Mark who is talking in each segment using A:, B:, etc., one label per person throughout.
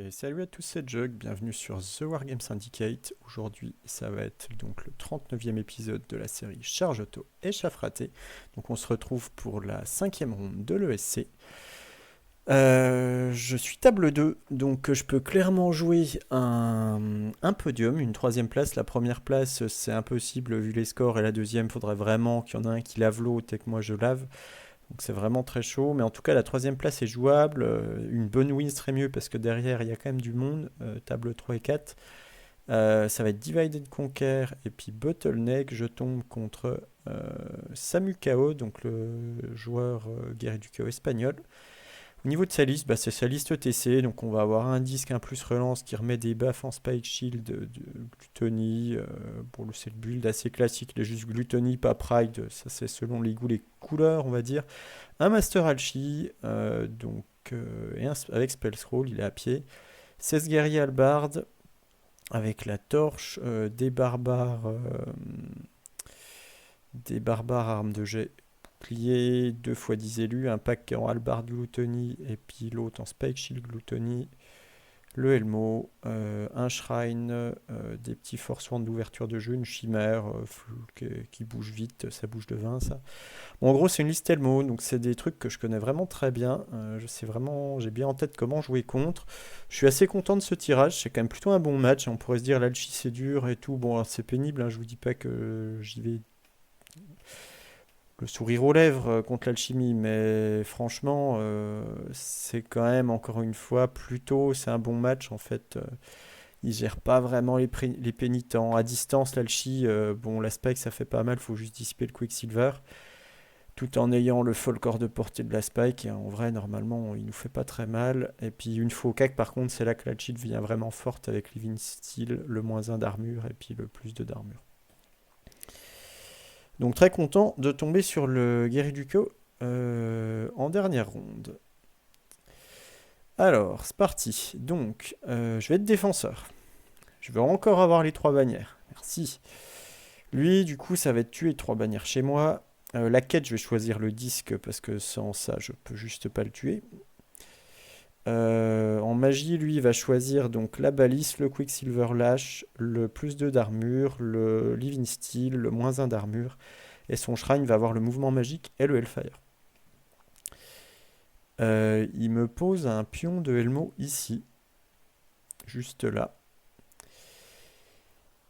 A: Et salut à tous, c'est Jug, bienvenue sur The Wargame Syndicate. Aujourd'hui, ça va être donc le 39e épisode de la série Charge Auto et Chaff Raté. Donc on se retrouve pour la 5e ronde de l'ESC. Je suis table 2, donc je peux clairement jouer un podium, une 3e place. La première place, c'est impossible vu les scores, et la deuxième, faudrait vraiment qu'il y en ait un qui lave l'autre et que moi je lave. Donc c'est vraiment très chaud, mais en tout cas la 3e place est jouable. Une bonne win serait mieux parce que derrière il y a quand même du monde, table 3 et 4. Ça va être Divide and Conquer et puis Bottleneck. Je tombe contre Samu Kao, donc le joueur guerrier du chaos espagnol. Au niveau de sa liste, c'est sa liste ETC, donc on va avoir un disque, un plus relance qui remet des buffs en Spike Shield, de Gluttony. C'est le build assez classique, il est juste Gluttony, pas Pride, ça c'est selon les goûts, les couleurs, on va dire. Un Master Alchi, avec Spell Scroll, il est à pied. 16 guerriers Albard, avec la torche, des barbares armes de jet. Bouclier, 2 x 10 élus, un pack en Albard Gluttony et puis l'autre en Spike Shield Gluttony, le Helmo, un Shrine, des petits Force Wand d'ouverture de jeu, une chimère qui bouge vite, ça bouge de 20 ça. Bon, en gros c'est une liste Helmo, donc c'est des trucs que je connais vraiment très bien, j'ai bien en tête comment jouer contre. Je suis assez content de ce tirage, c'est quand même plutôt un bon match. On pourrait se dire l'Alchi c'est dur et tout, bon alors, c'est pénible, hein, je vous dis pas que j'y vais le sourire aux lèvres contre l'alchimie, mais franchement, c'est quand même, encore une fois, plutôt, c'est un bon match, en fait. Il gère pas vraiment les pénitents. À distance, l'alchi, la spike, ça fait pas mal, faut juste dissiper le Quicksilver, tout en ayant le full corps de portée de la spike, et en vrai, normalement, il nous fait pas très mal. Et puis, une fois au cac, par contre, c'est là que l'alchi devient vraiment forte, avec Living Steel, le -1 d'armure, et puis le +2 d'armure. Donc très content de tomber sur le Guerrier du Chaos en dernière ronde. Alors, c'est parti. Donc, je vais être défenseur. Je vais encore avoir les 3 bannières. Merci. Lui, du coup, ça va être tuer 3 bannières chez moi. La quête, je vais choisir le disque parce que sans ça, je peux juste pas le tuer. En magie, lui, il va choisir donc la balise, le Quicksilver Lash, le +2 d'armure, le Living Steel, le -1 d'armure. Et son shrine va avoir le mouvement magique et le Hellfire. Il me pose un pion de Helmo ici. Juste là.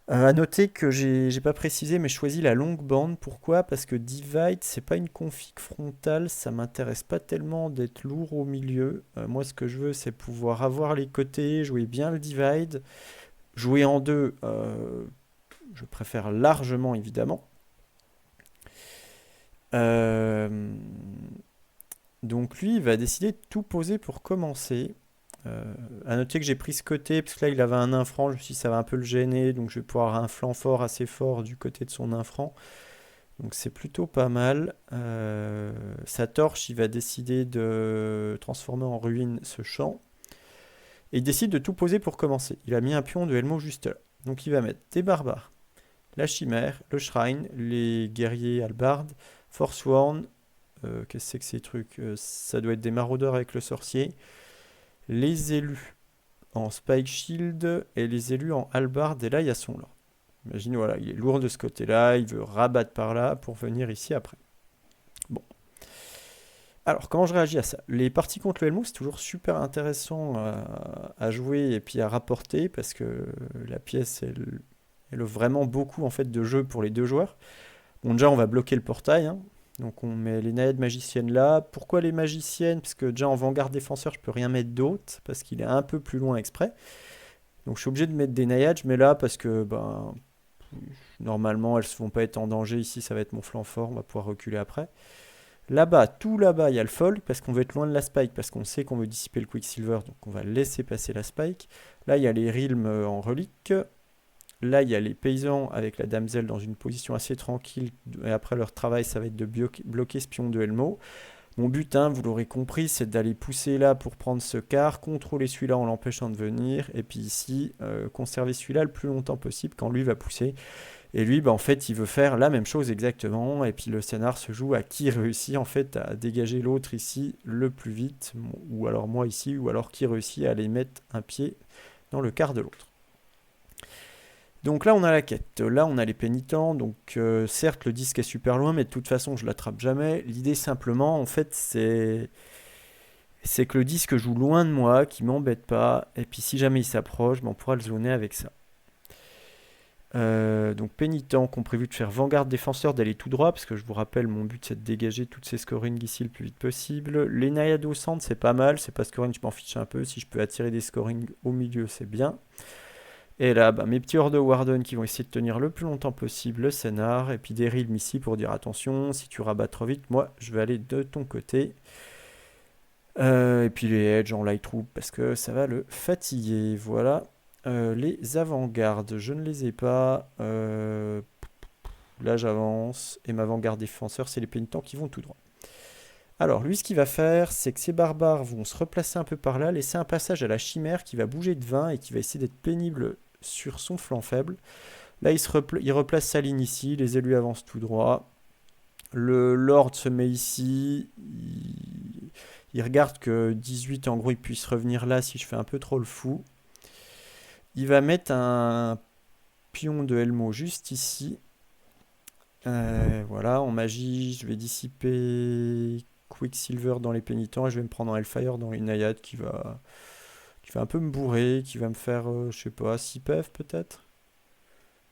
A: À noter que j'ai pas précisé, mais je choisis la longue bande. Pourquoi? Parce que Divide, c'est pas une config frontale. Ça m'intéresse pas tellement d'être lourd au milieu. Moi, ce que je veux, c'est pouvoir avoir les côtés, jouer bien le Divide. Jouer en deux, je préfère largement, évidemment. Donc lui, il va décider de tout poser pour commencer. À noter que j'ai pris ce côté, parce que là, il avait un infranc, je me suis dit ça va un peu le gêner, donc je vais pouvoir avoir un flanc fort, assez fort du côté de son infranc. Donc c'est plutôt pas mal. Sa torche, il va décider de transformer en ruine ce champ. Et il décide de tout poser pour commencer. Il a mis un pion de Helmo juste là. Donc il va mettre des barbares, la chimère, le shrine, les guerriers Albard, Forsworn. Qu'est-ce que c'est que ces trucs? Ça doit être des maraudeurs avec le sorcier. Les élus en Spike Shield et les élus en Albard. Et là, il y a son lord. Imagine, voilà, il est lourd de ce côté-là. Il veut rabattre par là pour venir ici après. Bon. Alors, comment je réagis à ça? Les parties contre le Helmo, c'est toujours super intéressant à jouer et puis à rapporter parce que la pièce, elle offre vraiment beaucoup en fait de jeu pour les deux joueurs. Bon, déjà, on va bloquer le portail, hein. Donc on met les naïades magiciennes là. Pourquoi les magiciennes? Parce que déjà en Vanguard défenseur, je peux rien mettre d'autre, parce qu'il est un peu plus loin exprès. Donc je suis obligé de mettre des naïades. Je mets là parce que normalement elles ne vont pas être en danger. Ici ça va être mon flanc fort, on va pouvoir reculer après. Là-bas, tout là-bas, il y a le folk, parce qu'on veut être loin de la spike, parce qu'on sait qu'on veut dissiper le Quicksilver, donc on va laisser passer la spike. Là, il y a les realms en relique. Là, il y a les paysans avec la damsel dans une position assez tranquille. Et après, leur travail, ça va être de bloquer ce pion de Helmo. Mon but, hein, vous l'aurez compris, c'est d'aller pousser là pour prendre ce quart, contrôler celui-là en l'empêchant de venir. Et puis ici, conserver celui-là le plus longtemps possible quand lui va pousser. Et lui, bah, en fait, il veut faire la même chose exactement. Et puis le scénar se joue à qui réussit en fait à dégager l'autre ici le plus vite, ou alors moi ici, ou alors qui réussit à aller mettre un pied dans le quart de l'autre. Donc là, on a la quête. Là, on a les pénitents. Donc certes, le disque est super loin, mais de toute façon, je l'attrape jamais. L'idée simplement, en fait, c'est que le disque joue loin de moi, qu'il m'embête pas. Et puis si jamais il s'approche, ben, on pourra le zoner avec ça. Donc pénitents qui ont prévu de faire Vanguard défenseur d'aller tout droit, parce que je vous rappelle, mon but c'est de dégager toutes ces scorings ici le plus vite possible. Les naïades au centre, c'est pas mal, c'est pas scoring, je m'en fiche un peu. Si je peux attirer des scorings au milieu, c'est bien. Et là, bah, mes petits Horde Warden qui vont essayer de tenir le plus longtemps possible le scénar, et puis des Realm ici pour dire attention, si tu rabats trop vite, moi je vais aller de ton côté. Et puis les Edge en light troop parce que ça va le fatiguer. Voilà. Les avant-gardes, je ne les ai pas. Là j'avance. Et ma avant-garde défenseur, c'est les pénitents qui vont tout droit. Alors lui, ce qu'il va faire, c'est que ces barbares vont se replacer un peu par là, laisser un passage à la chimère qui va bouger de 20 et qui va essayer d'être pénible sur son flanc faible. Là, il replace sa ligne ici, les élus avancent tout droit. Le Lord se met ici. Il regarde que 18, en gros, il puisse revenir là si je fais un peu trop le fou. Il va mettre un pion de Helmo juste ici. Voilà, en magie, je vais dissiper Quicksilver dans les pénitents et je vais me prendre un Hellfire dans les naïades qui va un peu me bourrer, qui va me faire, je sais pas, 6 PF peut-être.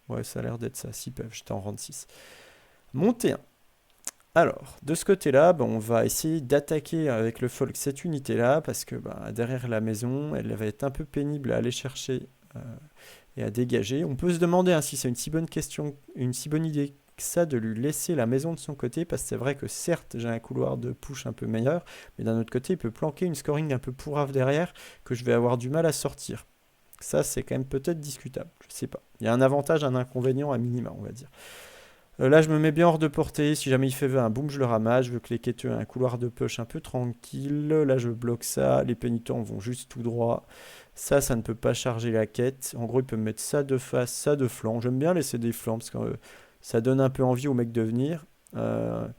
A: Ouais, ça a l'air d'être ça, 6 PF, j'étais en rang 6. Monter 1. Alors, de ce côté-là, bah, on va essayer d'attaquer avec le folk cette unité-là, parce que bah, derrière la maison, elle va être un peu pénible à aller chercher et à dégager. On peut se demander hein, si c'est une si bonne question, une si bonne idée que ça de lui laisser la maison de son côté, parce que c'est vrai que certes, j'ai un couloir de push un peu meilleur, mais d'un autre côté, il peut planquer une scoring un peu pourrave derrière, que je vais avoir du mal à sortir. Ça, c'est quand même peut-être discutable, je sais pas. Il y a un avantage, un inconvénient à minima, on va dire. Là, je me mets bien hors de portée. Si jamais il fait un boum, je le ramasse. Je veux que les quêteux aient un couloir de push un peu tranquille. Là, je bloque ça. Les pénitents vont juste tout droit. Ça ne peut pas charger la quête. En gros, il peut me mettre ça de face, ça de flanc. J'aime bien laisser des flancs parce que ça donne un peu envie aux mecs de venir. Là,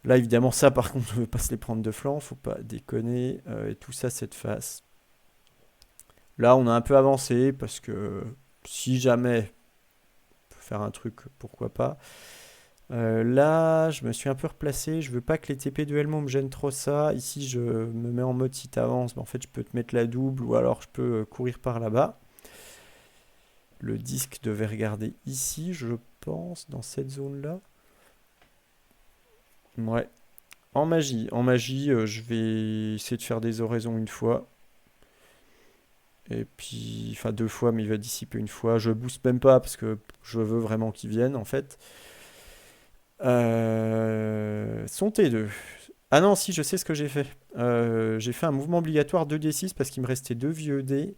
A: évidemment, ça, par contre, je ne veux pas se les prendre de flanc. Faut pas déconner. Et tout ça, c'est de face. Là, on a un peu avancé parce que si jamais faire un truc, pourquoi pas. Là, je me suis un peu replacé. Je veux pas que les TP de Helmo me gênent trop ça. Ici, je me mets en mode si t'avances. Mais en fait, je peux te mettre la double ou alors je peux courir par là-bas. Le disque devait regarder ici, je pense, dans cette zone-là. Ouais. En magie, je vais essayer de faire des oraisons une fois. Et puis, enfin 2 fois, mais il va dissiper une fois. Je booste même pas parce que je veux vraiment qu'il vienne en fait. Son T2. Ah non, si, je sais ce que j'ai fait. J'ai fait un mouvement obligatoire 2d6 parce qu'il me restait 2 vieux dés.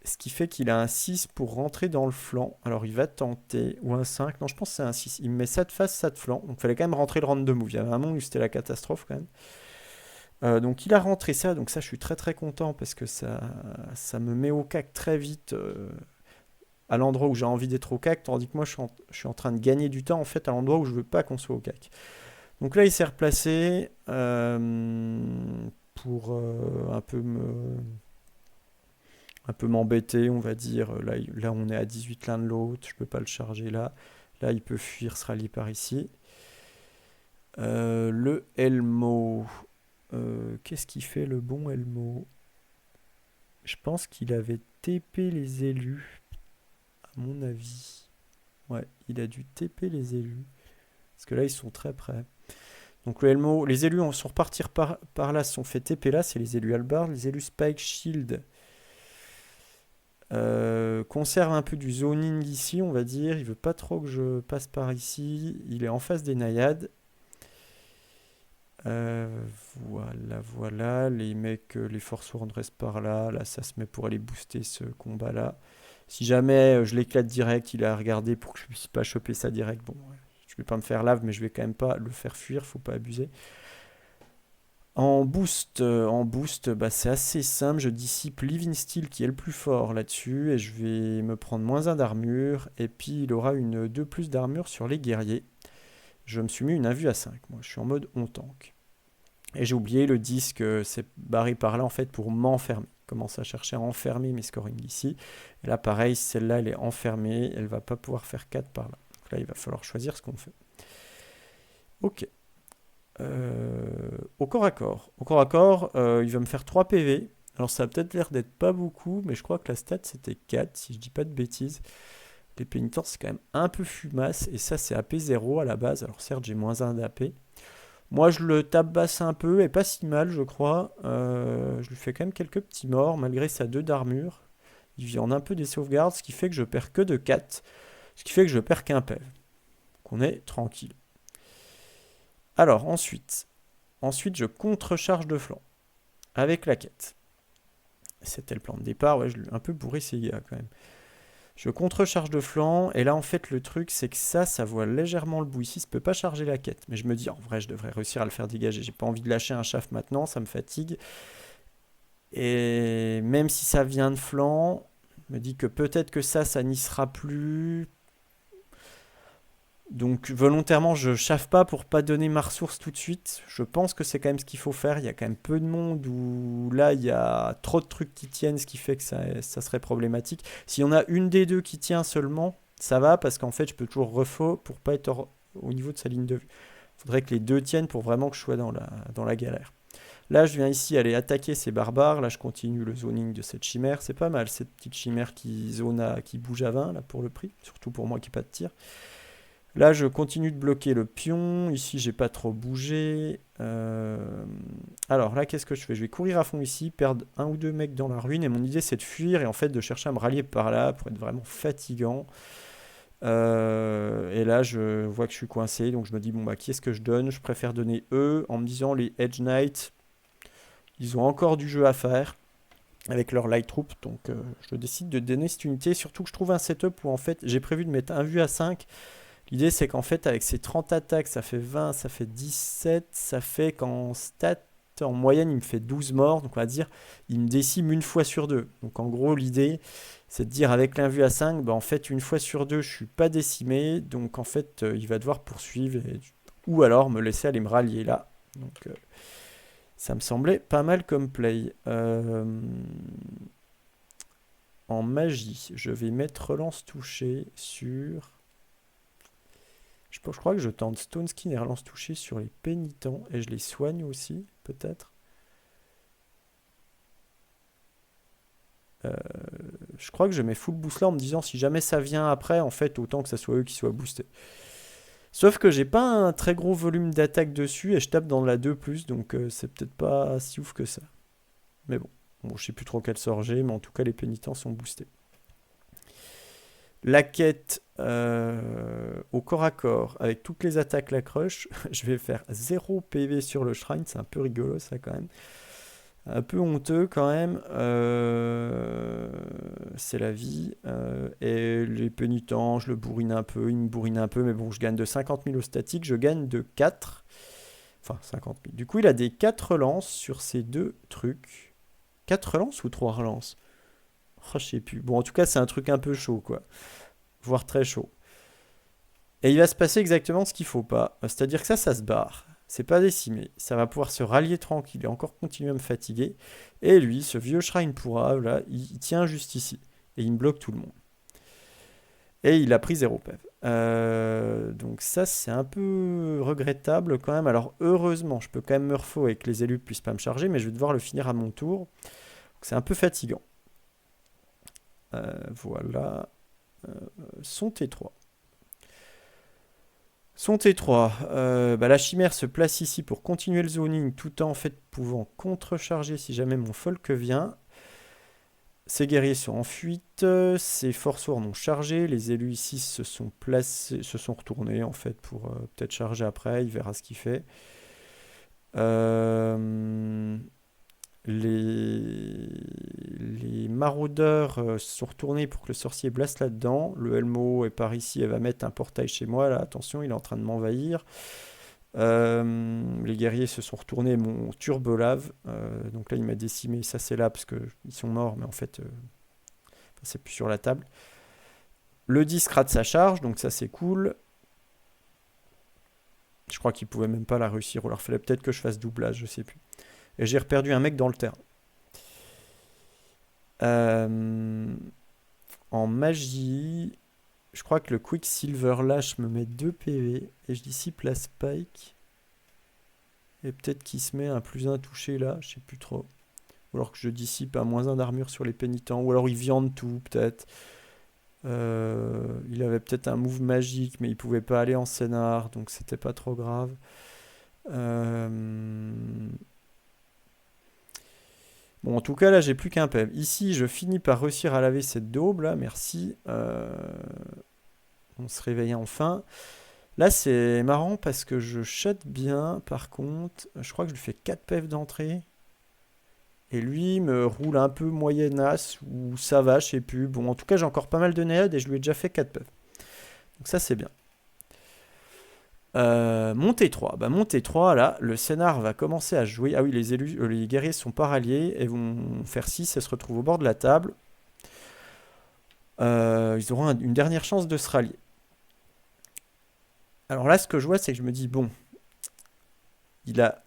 A: Ce qui fait qu'il a un 6 pour rentrer dans le flanc. Alors il va tenter. Ou un 5. Non, je pense que c'est un 6. Il me met ça de face, ça de flanc. Donc il fallait quand même rentrer le round de move. Il y avait un moment où c'était la catastrophe quand même. Donc il a rentré ça. Donc ça, je suis très très content parce que ça me met au cac très vite. À l'endroit où j'ai envie d'être au cac, tandis que moi je suis en train de gagner du temps en fait à l'endroit où je veux pas qu'on soit au cac. Donc là il s'est replacé pour un peu m'embêter on va dire. Là on est à 18 l'un de l'autre, je peux pas le charger là. Là il peut fuir, se rallier par ici. Le Helmo. Qu'est-ce qu'il fait le bon Helmo? Je pense qu'il avait TP les élus, à mon avis. Ouais, il a dû TP les élus. Parce que là, ils sont très près. Donc le Helmo, les élus sont repartis par là, se sont fait TP là, c'est les élus Albard. Les élus Spike Shield conservent un peu du zoning ici, on va dire. Il veut pas trop que je passe par ici. Il est en face des naïades. Voilà. Les mecs, les Force Ward restent par là. Là, ça se met pour aller booster ce combat-là. Si jamais je l'éclate direct, il a regardé pour que je puisse pas choper ça direct. Bon, ouais. Je vais pas me faire lave, mais je vais quand même pas le faire fuir, faut pas abuser. En boost, bah, c'est assez simple. Je dissipe Living Steel qui est le plus fort là-dessus. Et je vais me prendre -1 d'armure. Et puis il aura une 2 plus d'armure sur les guerriers. Je me suis mis une invue à 5. Moi, je suis en mode on tank. Et j'ai oublié le disque, c'est barré par là en fait pour m'enfermer. Je commence à chercher à enfermer mes scoring ici. Et là, pareil, celle-là, elle est enfermée. Elle va pas pouvoir faire 4 par là. Donc là, il va falloir choisir ce qu'on fait. Ok. Au corps à corps. Au corps à corps, il va me faire 3 PV. Alors ça a peut-être l'air d'être pas beaucoup, mais je crois que la stat c'était 4, si je dis pas de bêtises. Les pénitences, c'est quand même un peu fumasse, et ça c'est AP 0 à la base. Alors certes, j'ai -1 d'AP. Moi, je le tabasse un peu, et pas si mal, je crois. Je lui fais quand même quelques petits morts, malgré sa 2 d'armure. Il viande un peu des sauvegardes, ce qui fait que je perds que de 4. Ce qui fait que je perds qu'un PV. Qu'on est tranquille. Alors, ensuite, je contre-charge de flanc. Avec la quête. C'était le plan de départ, ouais, je l'ai un peu bourré ces gars quand même. Je contre-charge de flanc, et là en fait le truc c'est que ça voit légèrement le bout ici, ça peut pas charger la quête. Mais je me dis, en vrai je devrais réussir à le faire dégager, j'ai pas envie de lâcher un shaft maintenant, ça me fatigue. Et même si ça vient de flanc, je me dis que peut-être que ça n'y sera plus. Donc volontairement, je chauffe pas pour pas donner ma ressource tout de suite. Je pense que c'est quand même ce qu'il faut faire. Il y a quand même peu de monde où là, il y a trop de trucs qui tiennent, ce qui fait que ça serait problématique. Si on a une des deux qui tient seulement, ça va parce qu'en fait, je peux toujours refaux pour pas être au niveau de sa ligne de vue. Il faudrait que les deux tiennent pour vraiment que je sois dans la galère. Là, je viens ici aller attaquer ces barbares. Là, je continue le zoning de cette chimère. C'est pas mal, cette petite chimère qui bouge à 20 là, pour le prix. Surtout pour moi qui n'ai pas de tir. Là, je continue de bloquer le pion. Ici, j'ai pas trop bougé. Alors là, qu'est-ce que je fais? Je vais courir à fond ici, perdre un ou deux mecs dans la ruine. Et mon idée, c'est de fuir et en fait de chercher à me rallier par là pour être vraiment fatigant. Et là, je vois que je suis coincé. Donc je me dis, bon, bah, qui est-ce que je donne? Je préfère donner eux en me disant les Edge Knights. Ils ont encore du jeu à faire avec leur Light Troop. Donc je décide de donner cette unité. Surtout que je trouve un setup où en fait, j'ai prévu de mettre un vue à 5. L'idée, c'est qu'en fait, avec ces 30 attaques, ça fait 20, ça fait 17, ça fait qu'en stat, en moyenne, il me fait 12 morts. Donc, on va dire, il me décime une fois sur deux. Donc, en gros, l'idée, c'est de dire avec l'invue à 5, bah, en fait, une fois sur deux, je suis pas décimé. Donc, en fait, il va devoir poursuivre ou alors me laisser aller me rallier là. Donc, ça me semblait pas mal comme play. En magie, je vais mettre relance touchée sur... Je crois que je tente Stone Skin et relance touchée sur les pénitents et je les soigne aussi, peut-être. Euh, je crois que je mets full boost là en me disant si jamais ça vient après, en fait, autant que ça soit eux qui soient boostés. Sauf que j'ai pas un très gros volume d'attaque dessus et je tape dans la 2+, donc c'est peut-être pas si ouf que ça. Mais bon, je sais plus trop quel sort j'ai, mais en tout cas les pénitents sont boostés. La quête au corps à corps, avec toutes les attaques la crush, je vais faire 0 PV sur le shrine, c'est un peu rigolo ça quand même. Un peu honteux quand même, c'est la vie. Et les pénitents, je le bourrine un peu, il me bourrine un peu, mais bon, je gagne de 50 000 au statique, je gagne de 4. Enfin, 50 000. Du coup, il a des 4 relances sur ces deux trucs. 4 relances ou 3 relances? Oh, je sais plus. Bon, en tout cas, c'est un truc un peu chaud, quoi. Voire très chaud. Et il va se passer exactement ce qu'il faut pas. C'est-à-dire que ça se barre. C'est pas décimé. Ça va pouvoir se rallier tranquille et encore continuer à me fatiguer. Et lui, ce vieux shrine pourrave, là, il tient juste ici. Et il me bloque tout le monde. Et il a pris 0 PEV. Donc ça, c'est un peu regrettable quand même. Alors heureusement, je peux quand même me refaux et que les élus puissent pas me charger, mais je vais devoir le finir à mon tour. C'est un peu fatigant. Voilà. Son T3. Son T3, bah, la chimère se place ici pour continuer le zoning tout en fait pouvant contrecharger si jamais mon folk vient. Ces guerriers sont en fuite, ces forceaux ont chargé, les élus ici se sont retournés en fait pour peut-être charger après, il verra ce qu'il fait. Les maraudeurs se sont retournés pour que le sorcier blasse là-dedans. Le Helmo est par ici, elle va mettre un portail chez moi. Là, attention, il est en train de m'envahir. Les guerriers se sont retournés, mon turbolave. Donc là, il m'a décimé. Ça, c'est là parce qu'ils sont morts, mais en fait, c'est plus sur la table. Le disque rate sa charge, donc ça, c'est cool. Je crois qu'il pouvait même pas la réussir. Ou alors, il fallait peut-être que je fasse doublage, je sais plus. Et j'ai reperdu un mec dans le terrain. Euh, En magie, je crois que le Quicksilver Lash me met 2 PV. Et je dissipe la Spike. Et peut-être qu'il se met un +1 touché là, je sais plus trop. Ou alors que je dissipe un -1 d'armure sur les pénitents. Ou alors il viande tout, peut-être. Il avait peut-être un move magique, mais il pouvait pas aller en scénar, donc c'était pas trop grave. Euh, Bon, en tout cas, là, j'ai plus qu'un PEV. Ici, je finis par réussir à laver cette daube, là, merci. On se réveille enfin. Là, c'est marrant parce que je chatte bien, par contre. Je crois que je lui fais 4 PEV d'entrée. Et lui me roule un peu moyennasse, ou ça va, je sais plus. Bon, en tout cas, j'ai encore pas mal de néad et je lui ai déjà fait 4 PEV. Donc ça, c'est bien. Mon T3. Bah, mon T3, là, le scénar va commencer à jouer. Ah oui, les élus, les guerriers sont pas ralliés et vont faire 6 et se retrouvent au bord de la table. Ils auront une dernière chance de se rallier. Alors là, ce que je vois, c'est que je me dis, bon, il a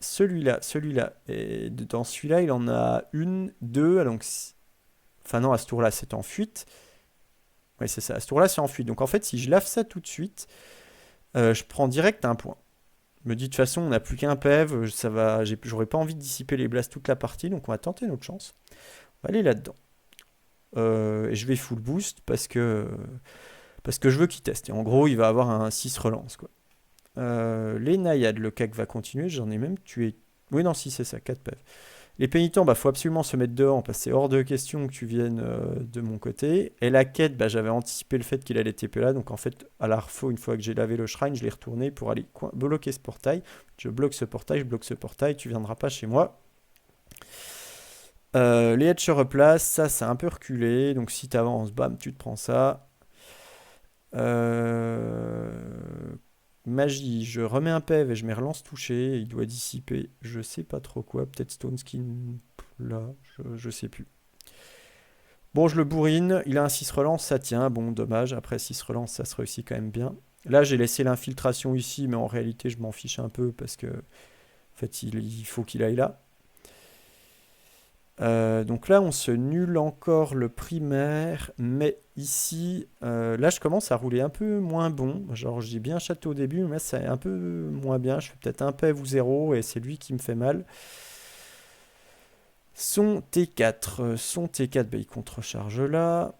A: celui-là, celui-là. Et dans celui-là, il en a une, deux. Donc, enfin non, à ce tour-là, c'est en fuite. Oui, c'est ça. À ce tour-là, c'est en fuite. Donc en fait, si je lave ça tout de suite, je prends direct un point. Je me dis de toute façon, on n'a plus qu'un PEV, ça va, j'aurais pas envie de dissiper les blasts toute la partie, donc on va tenter notre chance. On va aller là-dedans. Et je vais full boost parce que je veux qu'il teste. Et en gros, il va avoir un 6 relance, quoi. Les naïades, le CAC va continuer, j'en ai même tué. Oui, non, si, c'est ça, 4 PEV. Les pénitents, bah, faut absolument se mettre dehors parce que c'est hors de question que tu viennes de mon côté. Et la quête, bah, j'avais anticipé le fait qu'il allait TP là. Donc en fait, à la refo, une fois que j'ai lavé le shrine, je l'ai retourné pour aller bloquer ce portail. Je bloque ce portail, je bloque ce portail, tu viendras pas chez moi. Les heads se replacent, ça c'est un peu reculé. Donc si t'avances, bam, tu te prends ça. Magie, je remets un PEV et je mets relance touché. Il doit dissiper, je sais pas trop quoi. Peut-être Stone Skin là, je sais plus. Bon, je le bourrine, il a un 6 relance, ça tient. Bon, dommage, après 6 relance, ça se réussit quand même bien. Là, j'ai laissé l'infiltration ici, mais en réalité, je m'en fiche un peu parce que, en fait, il faut qu'il aille là. Donc là, on se nul encore le primaire, mais ici, là, je commence à rouler un peu moins bon. Genre, j'ai bien château au début, mais là, c'est un peu moins bien. Je fais peut-être un PEV ou 0, et c'est lui qui me fait mal. Son T4, bah, il contrecharge là.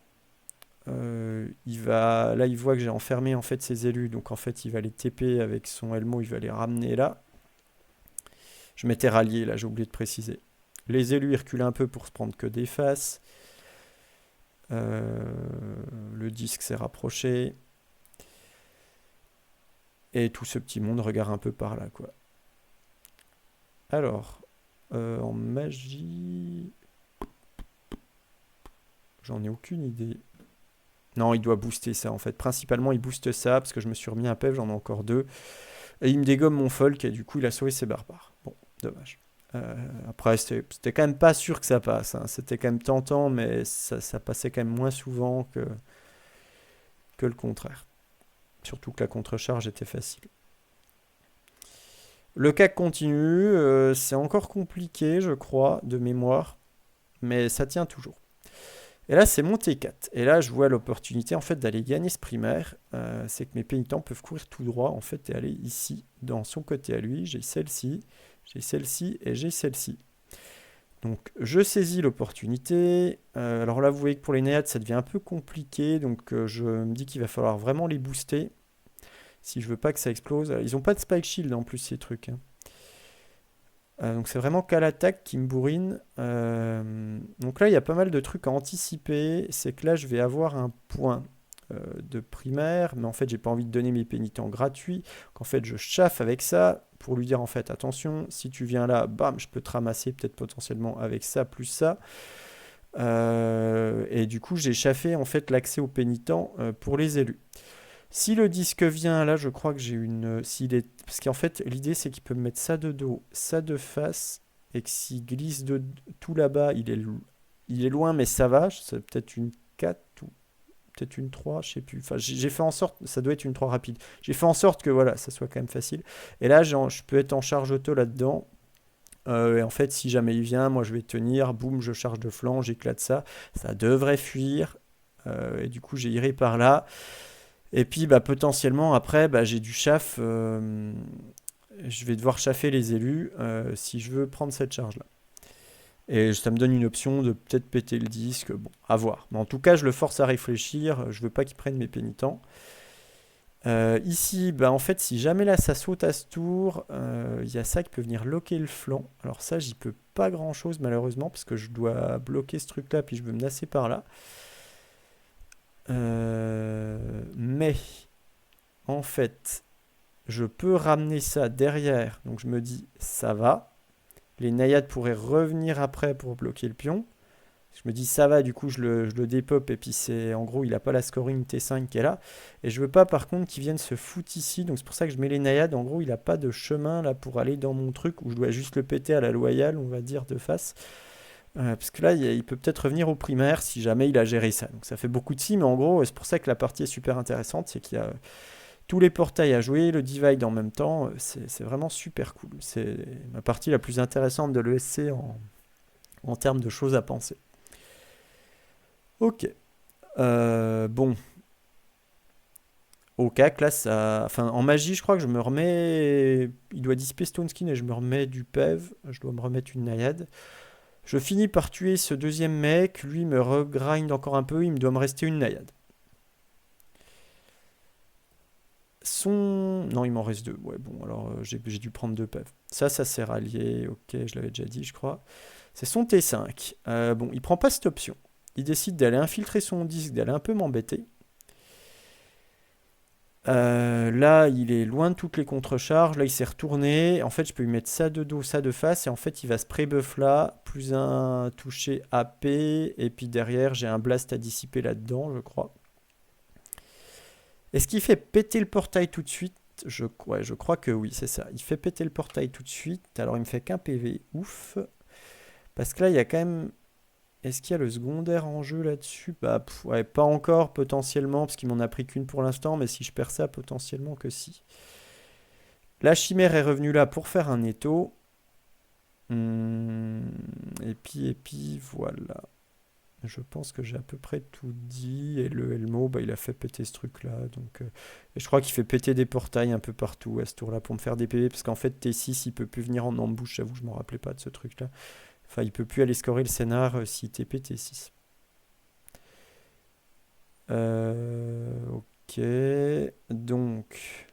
A: Là, il voit que j'ai enfermé en fait ses élus, donc en fait, il va les TP avec son Elmo, il va les ramener là. Je m'étais rallié là, j'ai oublié de préciser. Les élus, ils reculent un peu pour se prendre que des faces. Le disque s'est rapproché. Et tout ce petit monde regarde un peu par là, quoi. Alors, en magie, j'en ai aucune idée. Non, il doit booster ça en fait. Principalement, il booste ça parce que je me suis remis un PEV, j'en ai encore 2. Et il me dégomme mon folk et du coup, il a sauvé ses barbares. Bon, dommage. Après, c'était quand même pas sûr que ça passe, hein. C'était quand même tentant, mais ça passait quand même moins souvent que le contraire. Surtout que la contrecharge était facile. Le CAC continue, c'est encore compliqué, je crois, de mémoire, mais ça tient toujours. Et là, c'est mon T4. Et là, je vois l'opportunité en fait d'aller gagner ce primaire. C'est que mes pénitents peuvent courir tout droit en fait et aller ici, dans son côté à lui. J'ai celle-ci et j'ai celle-ci. Donc, je saisis l'opportunité. Alors là, vous voyez que pour les néades, ça devient un peu compliqué. Donc, je me dis qu'il va falloir vraiment les booster si je veux pas que ça explose. Ils n'ont pas de spike shield en plus, ces trucs, hein. Donc c'est vraiment qu'à l'attaque qui me bourrine. Donc là, il y a pas mal de trucs à anticiper. C'est que là, je vais avoir un point de primaire, mais en fait, j'ai pas envie de donner mes pénitents gratuits. Donc en fait, je chauffe avec ça pour lui dire en fait, attention, si tu viens là, bam, je peux te ramasser peut-être potentiellement avec ça plus ça. Et du coup, j'ai chaffé en fait l'accès aux pénitents pour les élus. Si le disque vient, là, je crois que j'ai une. S'il est... Parce qu'en fait, l'idée, c'est qu'il peut me mettre ça de dos, ça de face, et que s'il glisse de tout là-bas, il est loin, mais ça va. C'est peut-être une 4 ou peut-être une 3, je sais plus. Enfin, j'ai fait en sorte, ça doit être une 3 rapide. J'ai fait en sorte que voilà, ça soit quand même facile. Et là, je peux être en charge auto là-dedans. Et en fait, si jamais il vient, moi je vais tenir, boum, je charge de flanc, j'éclate ça. Ça devrait fuir. Et du coup, j'irai par là. Et puis, bah, potentiellement, après, bah, j'ai du chaff. Je vais devoir chaffer les élus si je veux prendre cette charge-là. Et ça me donne une option de peut-être péter le disque. Bon, à voir. Mais en tout cas, je le force à réfléchir. Je veux pas qu'il prenne mes pénitents. Ici, bah, en fait, si jamais là ça saute à ce tour, il y a ça qui peut venir loquer le flanc. Alors ça, j'y peux pas grand-chose malheureusement parce que je dois bloquer ce truc-là puis je veux me nasser par là. Mais en fait, je peux ramener ça derrière. Donc je me dis, ça va. Les naïades pourraient revenir après pour bloquer le pion. Je me dis, ça va, du coup, je le dépop. Et puis, c'est en gros, il n'a pas la scoring T5 qui est là. Et je veux pas, par contre, qu'il vienne se foutre ici. Donc, c'est pour ça que je mets les naïades. En gros, il n'a pas de chemin là pour aller dans mon truc où je dois juste le péter à la loyale, on va dire, de face. Parce que là, il peut peut-être revenir au primaire si jamais il a géré ça. Donc, ça fait beaucoup de si, mais en gros, c'est pour ça que la partie est super intéressante. C'est qu'il y a tous les portails à jouer, le divide en même temps, c'est vraiment super cool. C'est ma partie la plus intéressante de l'ESC en termes de choses à penser. Ok. Bon. Au CAC, là, ça. Enfin, en magie, je crois que je me remets. Il doit dissiper Stone Skin et je me remets du PEV. Je dois me remettre une naïade. Je finis par tuer ce deuxième mec. Lui me regrind encore un peu. Il me doit me rester une naïade. Son. Non, il m'en reste deux. Ouais, bon, alors j'ai dû prendre deux PEV. Ça s'est rallié. Ok, je l'avais déjà dit, je crois. C'est son T5. Bon, il prend pas cette option. Il décide d'aller infiltrer son disque, d'aller un peu m'embêter. Là, il est loin de toutes les contre-charges. Là, il s'est retourné. En fait, je peux lui mettre ça de dos, ça de face. Et en fait, il va se pré-buff là. Plus un toucher AP. Et puis derrière, j'ai un blast à dissiper là-dedans, je crois. Est-ce qu'il fait péter le portail tout de suite? Ouais, je crois que oui, c'est ça. Il fait péter le portail tout de suite. Alors, il me fait qu'un PV. Ouf. Parce que là, il y a quand même. Est-ce qu'il y a le secondaire en jeu là-dessus? Bah, ouais, pas encore, potentiellement, parce qu'il m'en a pris qu'une pour l'instant, mais si je perds ça, potentiellement que si. La chimère est revenue là pour faire un étau. Hmm, et puis, voilà. Je pense que j'ai à peu près tout dit. Et le Elmo, bah, il a fait péter ce truc-là. Donc, et je crois qu'il fait péter des portails un peu partout à ce tour-là pour me faire des PV, parce qu'en fait, T6, il peut plus venir en embouche. J'avoue, je m'en rappelais pas de ce truc-là. Enfin, il peut plus aller scorer le scénar si TP T6. Ok. Donc,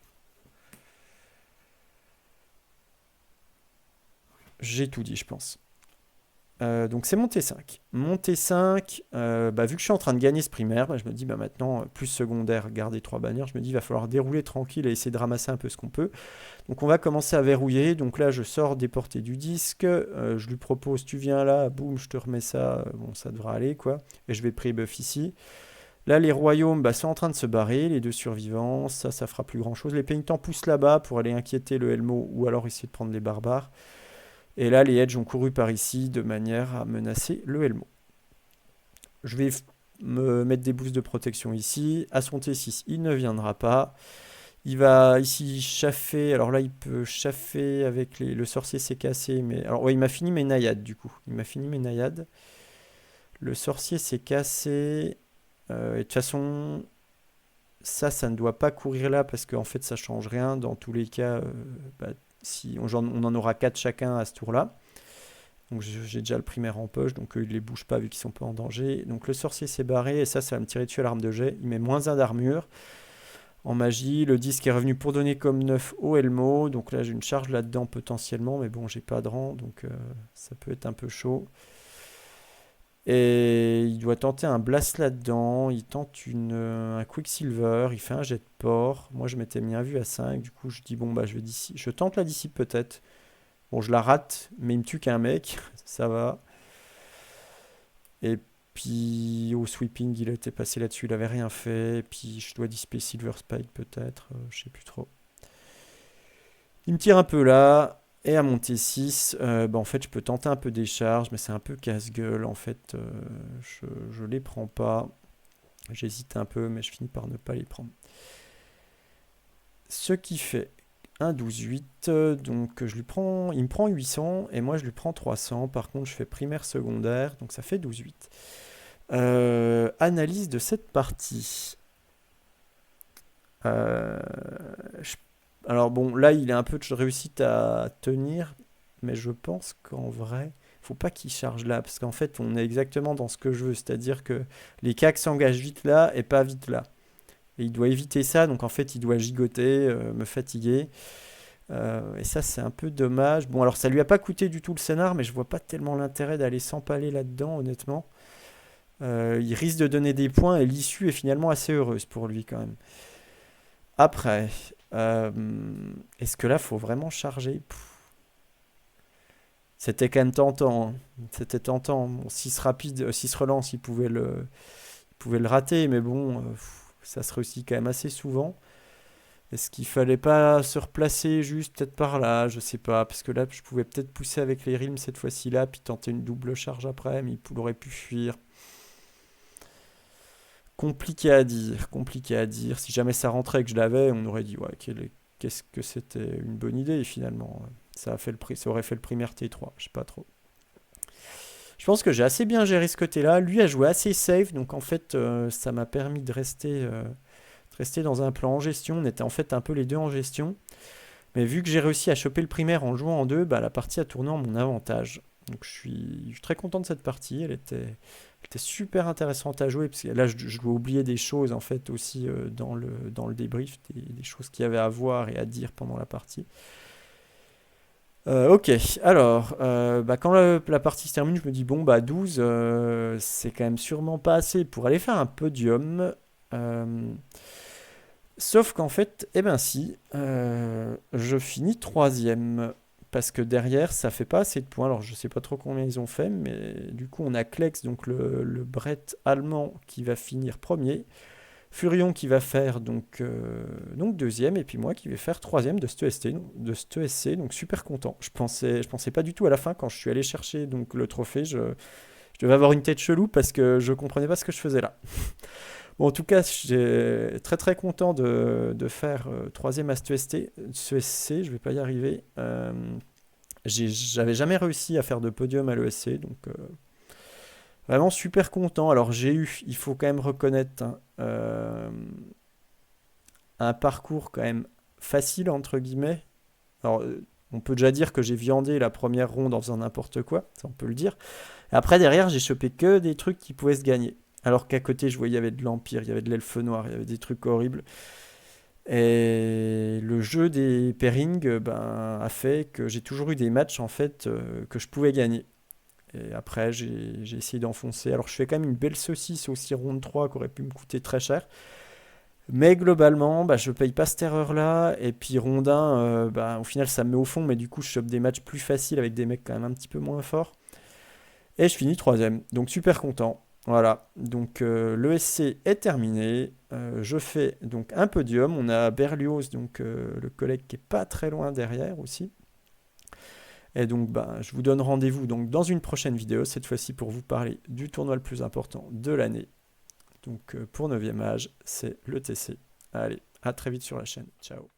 A: j'ai tout dit, je pense. Donc, c'est mon T5. Mon T5, bah, vu que je suis en train de gagner ce primaire, bah, je me dis, bah, maintenant, plus secondaire, garder 3 bannières, je me dis, il va falloir dérouler tranquille et essayer de ramasser un peu ce qu'on peut. Donc, on va commencer à verrouiller. Donc là, je sors des portées du disque. Je lui propose, tu viens là, boum, je te remets ça. Bon, ça devra aller, quoi. Et je vais pré-buff ici. Là, les royaumes bah, sont en train de se barrer, les deux survivants, ça fera plus grand chose. Les pénitents poussent là-bas pour aller inquiéter le Helmo ou alors essayer de prendre les barbares. Et là, les Edge ont couru par ici de manière à menacer le Helmo. Je vais me mettre des boosts de protection ici. À son T6, il ne viendra pas. Il va ici chaffer. Alors là, il peut chaffer avec le sorcier s'est cassé. Mais... Alors, ouais, il m'a fini mes naïades du coup. Il m'a fini mes naïades. Le sorcier s'est cassé. Et de toute façon, ça ne doit pas courir là parce qu'en fait, ça change rien. Dans tous les cas, bah, si on en aura 4 chacun à ce tour-là. Donc j'ai déjà le primaire en poche, donc eux, ils ne les bougent pas vu qu'ils sont pas en danger. Donc le sorcier s'est barré et ça va me tirer dessus à l'arme de jet. Il met moins 1 d'armure. En magie, le disque est revenu pour donner comme 9 au Elmo. Donc là, j'ai une charge là-dedans potentiellement, mais bon, j'ai pas de rang, donc ça peut être un peu chaud. Et il doit tenter un blast là-dedans. Il tente un Quicksilver. Il fait un jet de port. Moi, je m'étais mis un vu à 5. Du coup, je dis, bon, bah, je tente la dissipe peut-être. Bon, je la rate, mais il me tue qu'un mec. Ça va. Et Puis au sweeping, il était passé là-dessus, il avait rien fait. Et puis je dois disper Silver Spike peut-être, je sais plus trop. Il me tire un peu là. Et à mon T6, bah, en fait, je peux tenter un peu des charges, mais c'est un peu casse-gueule. En fait, je les prends pas. J'hésite un peu, mais je finis par ne pas les prendre. Ce qui fait un 12-8, donc je lui prends, il me prend 800 et moi je lui prends 300. Par contre, je fais primaire secondaire, donc ça fait 12-8. Analyse de cette partie. Euh, je- alors bon, là il a un peu de réussite à tenir, mais je pense qu'en vrai, faut pas qu'il charge là, parce qu'en fait on est exactement dans ce que je veux, c'est-à-dire que les CAC s'engagent vite là et pas vite là. Et il doit éviter ça, donc en fait il doit gigoter, me fatiguer. Et ça c'est un peu dommage. Bon alors ça lui a pas coûté du tout le scénar, mais je vois pas tellement l'intérêt d'aller s'empaler là-dedans honnêtement. Il risque de donner des points et l'issue est finalement assez heureuse pour lui quand même. Après, euh, est-ce que là faut vraiment charger? C'était quand même tentant, hein. C'était tentant. Bon, 6 rapide, 6 relance, il pouvait le rater, mais bon, ça se réussit quand même assez souvent. Est-ce qu'il fallait pas se replacer juste peut-être par là? Je sais pas, parce que là, je pouvais peut-être pousser avec les rimes cette fois-ci là, puis tenter une double charge après, mais il aurait pu fuir. Compliqué à dire, compliqué à dire. Si jamais ça rentrait et que je l'avais, on aurait dit, ouais, qu'est-ce que c'était une bonne idée finalement. Ça a fait ça aurait fait le primaire T3, je sais pas trop. Je pense que j'ai assez bien géré ce côté-là. Lui a joué assez safe, donc en fait, ça m'a permis de rester dans un plan en gestion. On était en fait un peu les deux en gestion. Mais vu que j'ai réussi à choper le primaire en jouant en deux, bah, la partie a tourné en mon avantage. Donc je suis très content de cette partie. Elle était super intéressante à jouer. Parce que là, je dois oublier des choses en fait aussi dans le débrief, des choses qu'il y avait à voir et à dire pendant la partie. Ok, alors, bah, quand la partie se termine, je me dis, bon, bah 12, c'est quand même sûrement pas assez pour aller faire un podium. Euh, Sauf qu'en fait, eh ben si, je finis troisième. Parce que derrière, ça fait pas assez de points. Alors, je sais pas trop combien ils ont fait, mais du coup, on a Klex, donc le Brett allemand, qui va finir premier. Furion qui va faire donc deuxième, et puis moi qui vais faire troisième de ce EST, de ce ESC, donc super content. Je pensais pas du tout à la fin quand je suis allé chercher donc le trophée, je devais avoir une tête chelou parce que je comprenais pas ce que je faisais là. Bon, en tout cas, j'ai très très content de faire troisième à ce ESC, je vais pas y arriver. J'avais jamais réussi à faire de podium à l'ESC, donc vraiment super content. Alors j'ai eu, il faut quand même reconnaître, hein, un parcours quand même facile, entre guillemets. Alors, on peut déjà dire que j'ai viandé la première ronde en faisant n'importe quoi, ça on peut le dire. Et après, derrière, j'ai chopé que des trucs qui pouvaient se gagner. Alors qu'à côté, je voyais, il y avait de l'Empire, il y avait de l'Elfe Noir, il y avait des trucs horribles. Et le jeu des pairings ben, a fait que j'ai toujours eu des matchs en fait que je pouvais gagner. Et après, j'ai essayé d'enfoncer. Alors, je fais quand même une belle saucisse aussi ronde 3 qui aurait pu me coûter très cher. Mais globalement, bah, je paye pas cette erreur-là. Et puis Rondin, bah, au final, ça me met au fond. Mais du coup, je chope des matchs plus faciles avec des mecs quand même un petit peu moins forts. Et je finis troisième. Donc super content. Voilà. Donc le SC est terminé. Je fais donc un podium. On a Berlioz, donc le collègue qui est pas très loin derrière aussi. Et donc, bah, je vous donne rendez-vous donc dans une prochaine vidéo, cette fois-ci pour vous parler du tournoi le plus important de l'année. Donc pour 9e âge, c'est le TC. Allez, à très vite sur la chaîne. Ciao.